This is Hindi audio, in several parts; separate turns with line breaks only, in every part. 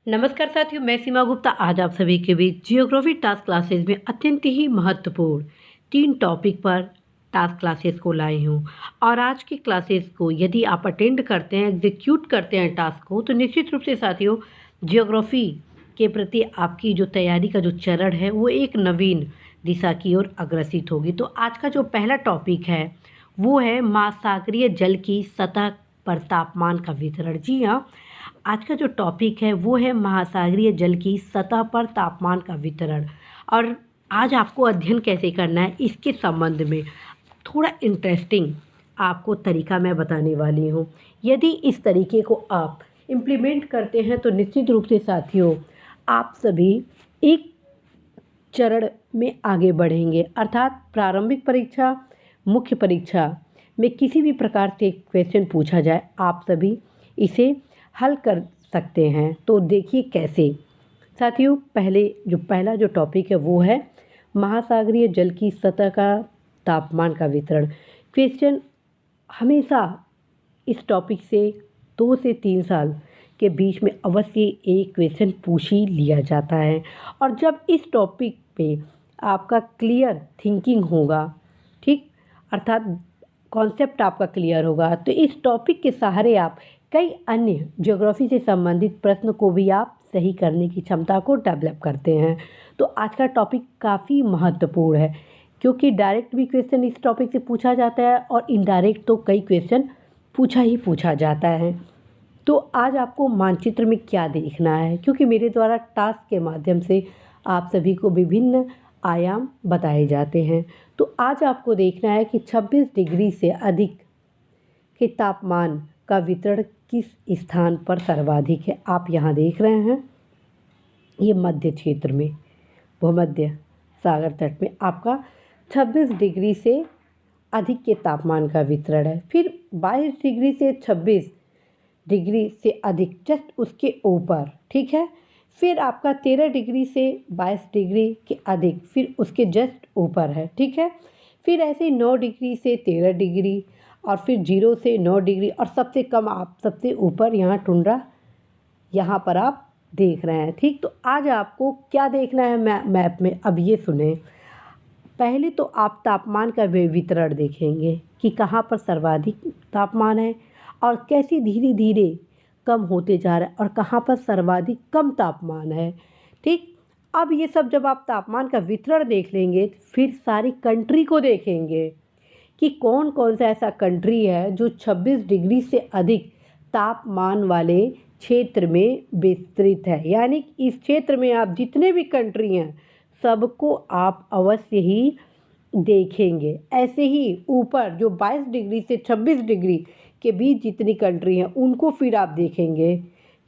नमस्कार साथियों, मैं सीमा गुप्ता आज आप सभी के बीच जियोग्राफी टास्क क्लासेस में अत्यंत ही महत्वपूर्ण 3 टॉपिक पर टास्क क्लासेस को लाई हूँ। और आज की क्लासेस को यदि आप अटेंड करते हैं, एग्जीक्यूट करते हैं टास्क को, तो निश्चित रूप से साथियों जियोग्राफी के प्रति आपकी जो तैयारी का जो चरण है वो एक नवीन दिशा की ओर अग्रसित होगी। तो आज का जो पहला टॉपिक है वो है महासागरीय जल की सतह पर तापमान का वितरण। जी हाँ, आज का जो टॉपिक है वो है महासागरीय जल की सतह पर तापमान का वितरण। और आज आपको अध्ययन कैसे करना है इसके संबंध में थोड़ा इंटरेस्टिंग आपको तरीका मैं बताने वाली हूँ। यदि इस तरीके को आप इम्प्लीमेंट करते हैं तो निश्चित रूप से साथियों आप सभी एक चरण में आगे बढ़ेंगे, अर्थात प्रारंभिक परीक्षा, मुख्य परीक्षा में किसी भी प्रकार से क्वेश्चन पूछा जाए आप सभी इसे हल कर सकते हैं। तो देखिए कैसे। साथियों पहला जो टॉपिक है वो है महासागरीय जल की सतह का तापमान का वितरण। क्वेश्चन हमेशा इस टॉपिक से 2 से 3 साल के बीच में अवश्य एक क्वेश्चन पूछ ही लिया जाता है। और जब इस टॉपिक पे आपका क्लियर थिंकिंग होगा, ठीक, अर्थात कॉन्सेप्ट आपका क्लियर होगा, तो इस टॉपिक के सहारे आप कई अन्य ज्योग्राफी से संबंधित प्रश्न को भी आप सही करने की क्षमता को डेवलप करते हैं। तो आज का टॉपिक काफ़ी महत्वपूर्ण है क्योंकि डायरेक्ट भी क्वेश्चन इस टॉपिक से पूछा जाता है और इनडायरेक्ट तो कई क्वेश्चन पूछा जाता है। तो आज आपको मानचित्र में क्या देखना है, क्योंकि मेरे द्वारा टास्क के माध्यम से आप सभी को विभिन्न आयाम बताए जाते हैं। तो आज आपको देखना है कि 26 डिग्री से अधिक के तापमान का वितरण किस स्थान पर सर्वाधिक है। आप यहाँ देख रहे हैं, ये मध्य क्षेत्र में, भूमध्य सागर तट में आपका 26 डिग्री से अधिक के तापमान का वितरण है। फिर 22 डिग्री से 26 डिग्री से अधिक जस्ट उसके ऊपर, ठीक है। फिर आपका 13 डिग्री से 22 डिग्री के अधिक फिर उसके जस्ट ऊपर है, ठीक है। फिर ऐसे 9 डिग्री से 13 डिग्री और फिर 0 से 9 डिग्री और सबसे कम आप सबसे ऊपर यहाँ टुंड्रा यहाँ पर आप देख रहे हैं, ठीक। तो आज आपको क्या देखना है मैप में, अब ये सुने। पहले तो आप तापमान का वितरण देखेंगे कि कहाँ पर सर्वाधिक तापमान है और कैसे धीरे धीरे कम होते जा रहा है और कहाँ पर सर्वाधिक कम तापमान है, ठीक। अब ये सब जब आप तापमान का वितरण देख लेंगे फिर सारी कंट्री को देखेंगे कि कौन कौन सा ऐसा कंट्री है जो 26 डिग्री से अधिक तापमान वाले क्षेत्र में विस्तृत है। यानी इस क्षेत्र में आप जितने भी कंट्री हैं सबको आप अवश्य ही देखेंगे। ऐसे ही ऊपर जो 22 डिग्री से 26 डिग्री के बीच जितनी कंट्री हैं उनको फिर आप देखेंगे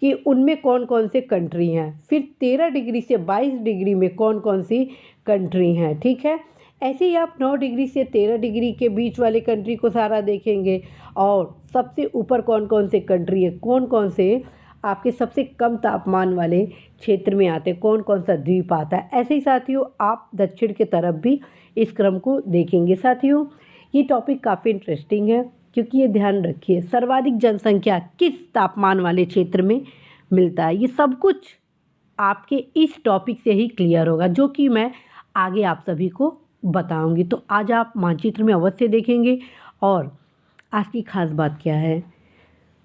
कि उनमें कौन कौन से कंट्री हैं। फिर 13 डिग्री से 22 डिग्री में कौन कौन सी कंट्री हैं, ठीक है। ऐसे ही आप 9 डिग्री से 13 डिग्री के बीच वाले कंट्री को सारा देखेंगे और सबसे ऊपर कौन कौन से कंट्री है, कौन कौन से आपके सबसे कम तापमान वाले क्षेत्र में आते हैं, कौन कौन सा द्वीप आता है। ऐसे ही साथियों आप दक्षिण के तरफ भी इस क्रम को देखेंगे। साथियों ये टॉपिक काफ़ी इंटरेस्टिंग है क्योंकि ये ध्यान रखिए सर्वाधिक जनसंख्या किस तापमान वाले क्षेत्र में मिलता है, ये सब कुछ आपके इस टॉपिक से ही क्लियर होगा जो कि मैं आगे आप सभी को बताऊंगी। तो आज आप मानचित्र में अवश्य देखेंगे। और आज की खास बात क्या है,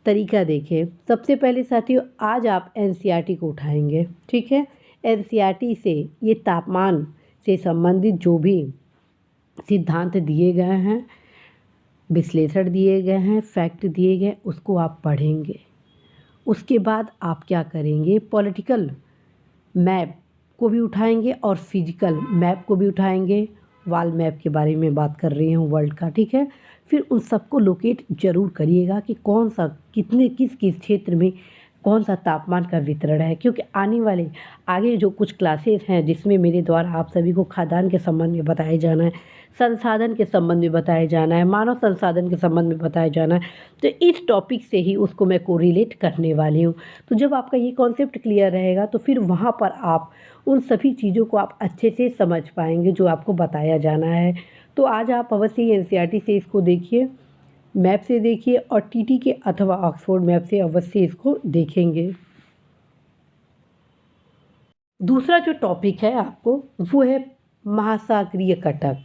तरीका देखिए। सबसे पहले साथियों आज आप एनसीईआरटी को उठाएंगे, ठीक है। एनसीईआरटी से ये तापमान से संबंधित जो भी सिद्धांत दिए गए हैं, विश्लेषण दिए गए हैं, फैक्ट दिए गए, उसको आप पढ़ेंगे। उसके बाद आप क्या करेंगे, पॉलिटिकल मैप को भी उठाएंगे और फिजिकल मैप को भी उठाएंगे। वाल मैप के बारे में बात कर रही हूँ वर्ल्ड का, ठीक है। फिर उन सबको लोकेट जरूर करिएगा कि कौन सा कितने किस किस क्षेत्र में कौन सा तापमान का वितरण है, क्योंकि आने वाले आगे जो कुछ क्लासेस हैं जिसमें मेरे द्वारा आप सभी को खाद्यान्न के संबंध में बताया जाना है, संसाधन के संबंध में बताया जाना है, मानव संसाधन के संबंध में बताया जाना है, तो इस टॉपिक से ही उसको मैं कोरिलेट करने वाली हूँ। तो जब आपका ये कॉन्सेप्ट क्लियर रहेगा तो फिर वहाँ पर आप उन सभी चीज़ों को आप अच्छे से समझ पाएंगे जो आपको बताया जाना है। तो आज आप अवश्य ही एनसीईआरटी से इसको देखिए, मैप से देखिए और टीटी के अथवा ऑक्सफोर्ड मैप से अवश्य इसको देखेंगे। दूसरा जो टॉपिक है आपको वो है महासागरीय कटक।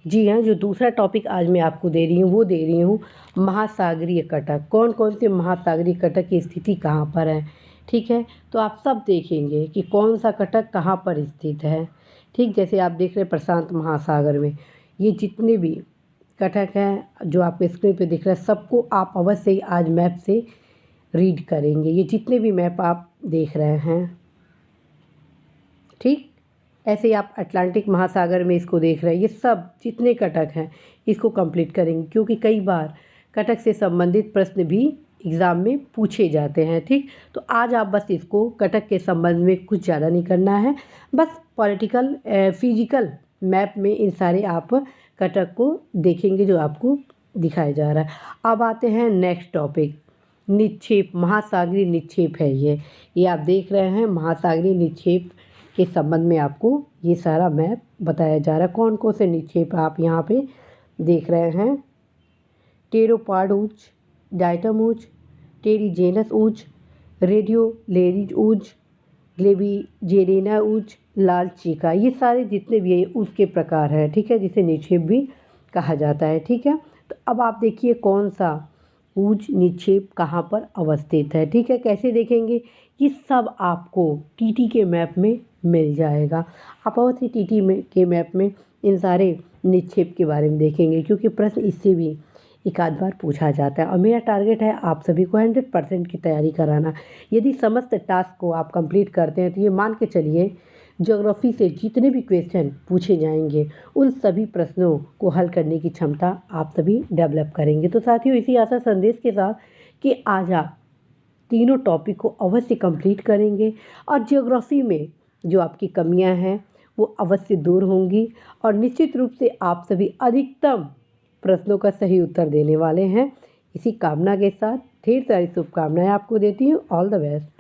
जी हाँ, जो दूसरा टॉपिक आज मैं आपको दे रही हूँ वो दे रही हूँ महासागरीय कटक। कौन कौन से महासागरीय कटक की स्थिति कहाँ पर है, ठीक है। तो आप सब देखेंगे कि कौन सा कटक कहाँ पर स्थित है, ठीक। जैसे आप देख रहे हैं प्रशांत महासागर में, ये जितने भी कटक हैं जो आपके स्क्रीन पे दिख रहा है सबको आप अवश्य ही आज मैप से रीड करेंगे। ये जितने भी मैप आप देख रहे हैं, ठीक। ऐसे ही आप अटलांटिक महासागर में इसको देख रहे हैं, ये सब जितने कटक हैं इसको कंप्लीट करेंगे, क्योंकि कई बार कटक से संबंधित प्रश्न भी एग्ज़ाम में पूछे जाते हैं, ठीक। तो आज आप बस इसको कटक के संबंध में कुछ ज़्यादा नहीं करना है, बस पॉलिटिकल फिजिकल मैप में इन सारे आप कटक को देखेंगे जो आपको दिखाया जा रहा है। अब आते हैं नेक्स्ट टॉपिक, निक्षेप। महासागरीय निक्षेप है ये आप देख रहे हैं। महासागरीय निक्षेप के संबंध में आपको ये सारा मैप बताया जा रहा है। कौन कौन से निक्षेप आप यहाँ पे देख रहे हैं, टेरोपाड ऊज, डाइटम ऊज, टेरिजेनस ऊज, रेडियोलेरिज ऊज, ग्लेबिजेरेना ऊज, लाल चीका, ये सारे जितने भी ऊज के प्रकार हैं, ठीक है, जिसे निक्षेप भी कहा जाता है, ठीक है। तो अब आप देखिए कौन सा ऊज निक्षेप कहाँ पर अवस्थित है, ठीक है। कैसे देखेंगे, ये सब आपको टीटी के मैप में मिल जाएगा। आप अवश्य टीटी में के मैप में इन सारे निक्षेप के बारे में देखेंगे, क्योंकि प्रश्न इससे भी एक आध बार पूछा जाता है। और मेरा टारगेट है आप सभी को 100% की तैयारी कराना। यदि समस्त टास्क को आप कंप्लीट करते हैं तो ये मान के चलिए ज्योग्राफी से जितने भी क्वेश्चन पूछे जाएंगे उन सभी प्रश्नों को हल करने की क्षमता आप सभी डेवलप करेंगे। तो साथियों, इसी आशा संदेश के साथ कि आज आप तीनों टॉपिक को अवश्य कंप्लीट करेंगे और ज्योग्राफी में जो आपकी कमियां हैं वो अवश्य दूर होंगी, और निश्चित रूप से आप सभी अधिकतम प्रश्नों का सही उत्तर देने वाले हैं। इसी कामना के साथ ढेर सारी शुभकामनाएं आपको देती हूँ। All the best.